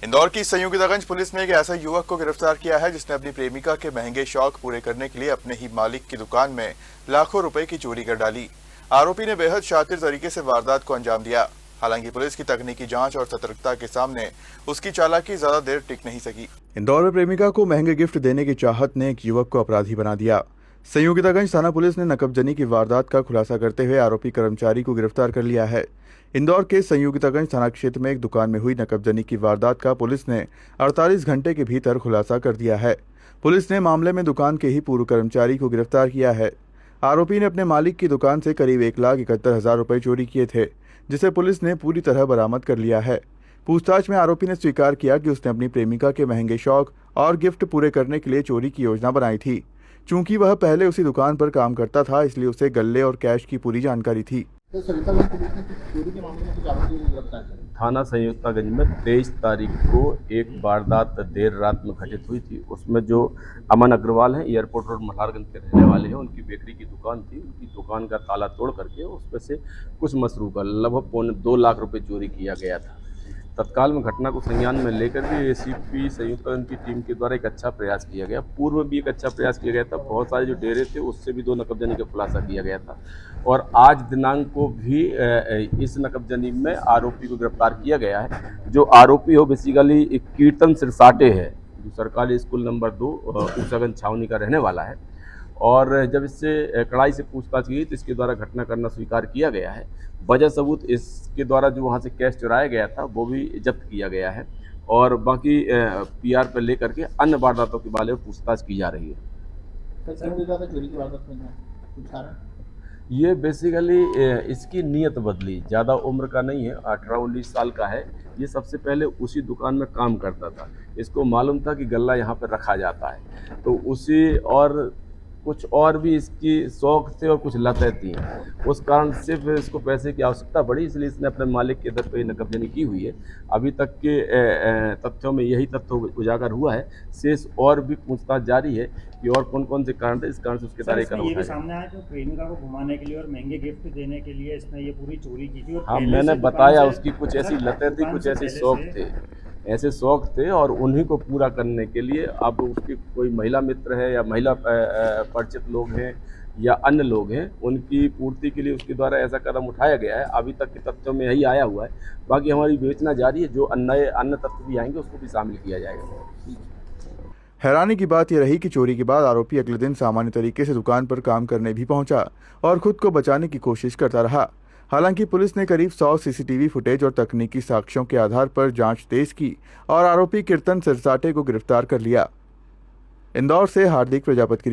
इंदौर की संयोगितागंज पुलिस ने एक ऐसा युवक को गिरफ्तार किया है जिसने अपनी प्रेमिका के महंगे शौक पूरे करने के लिए अपने ही मालिक की दुकान में लाखों रुपए की चोरी कर डाली। आरोपी ने बेहद शातिर तरीके से वारदात को अंजाम दिया। हालांकि पुलिस की तकनीकी जांच और सतर्कता के सामने उसकी चालाकी ज्यादा देर टिक नहीं सकी। इंदौर में प्रेमिका को महंगे गिफ्ट देने की चाहत ने एक युवक को अपराधी बना दिया। संयोगितागंज थाना पुलिस ने नकबजनी की वारदात का खुलासा करते हुए आरोपी कर्मचारी को गिरफ्तार कर लिया है। इंदौर के संयोगितागंज थाना क्षेत्र में एक दुकान में हुई नकबजनी की वारदात का पुलिस ने 48 घंटे के भीतर खुलासा कर दिया है। पुलिस ने मामले में दुकान के ही पूर्व कर्मचारी को गिरफ्तार किया है। आरोपी ने अपने मालिक की दुकान से करीब 1,71,000 रुपए चोरी किए थे, जिसे पुलिस ने पूरी तरह बरामद कर लिया है। पूछताछ में आरोपी ने स्वीकार किया कि उसने अपनी प्रेमिका के महंगे शौक और गिफ्ट पूरे करने के लिए चोरी की योजना बनाई थी। चूंकि वह पहले उसी दुकान पर काम करता था, इसलिए उसे गल्ले और कैश की पूरी जानकारी थी। थाना संयोगितागंज में 23 तारीख को एक वारदात देर रात में घटित हुई थी। उसमें जो अमन अग्रवाल हैं, एयरपोर्ट रोड मल्हारगंज के रहने वाले हैं, उनकी बेकरी की दुकान थी। उनकी दुकान का ताला तोड़ करके उसमें से कुछ मसरूका लगभग 2 लाख रुपए चोरी किया गया था। तत्काल में घटना को संज्ञान में लेकर के एसीपी संयुक्तागंज की टीम के द्वारा एक अच्छा प्रयास किया गया। पूर्व में भी एक अच्छा प्रयास किया गया था। बहुत सारे जो डेरे थे उससे भी 2 नकबजनी का खुलासा किया गया था और आज दिनांक को भी इस नकबजनी में आरोपी को गिरफ्तार किया गया है। जो आरोपी हो बेसिकली कीर्तन सिरसाटे है, जो सरकारी स्कूल नंबर 2 ऊसागंज छावनी का रहने वाला है। और जब इससे कड़ाई से पूछताछ की तो इसके द्वारा घटना करना स्वीकार किया गया है। वजह सबूत इसके द्वारा जो वहाँ से कैश चुराया गया था वो भी जब्त किया गया है और बाकी पीआर पर लेकर के अन्य वारदातों के बारे में पूछताछ की जा रही है। ये बेसिकली इसकी नीयत बदली, ज़्यादा उम्र का नहीं है, 18-19 साल का है। ये सबसे पहले उसी दुकान में काम करता था। इसको मालूम था कि गल्ला यहाँ पर रखा जाता है, तो उसी और कुछ और भी इसकी शौक थे और कुछ लतें थी। उस कारण सिर्फ इसको पैसे की आवश्यकता पड़ी, इसलिए इसने अपने मालिक के दर पर नकबजनी की हुई है। अभी तक के तथ्यों में यही तथ्य उजागर हुआ है। शेष और भी पूछताछ जारी है कि और कौन कौन से कारण थे, इस कारण से उसके तारीख का ये भी सामने आया कि प्रेमिका को घुमाने के लिए और महंगे गिफ्ट देने के लिए इसने ये पूरी चोरी की थी। और हाँ, मैंने बताया उसकी कुछ ऐसी लतें थी, कुछ ऐसे शौक थे, ऐसे शौक थे और उन्हीं को पूरा करने के लिए अब उसके कोई महिला मित्र है या महिला परिचित लोग हैं या अन्य लोग हैं, उनकी पूर्ति के लिए उसके द्वारा ऐसा कदम उठाया गया है। अभी तक के तथ्यों में यही आया हुआ है। बाकी हमारी विवेचना जारी है, जो अन्य तथ्य भी आएंगे उसको भी शामिल किया जाएगा। हैरानी की बात यह रही कि चोरी के बाद आरोपी अगले दिन सामान्य तरीके से दुकान पर काम करने भी पहुंचा और खुद को बचाने की कोशिश करता रहा। हालांकि पुलिस ने करीब 100 सीसीटीवी फुटेज और तकनीकी साक्ष्यों के आधार पर जांच तेज की और आरोपी कीर्तन सिरसाटे को गिरफ्तार कर लिया। इंदौर से हार्दिक प्रजापति की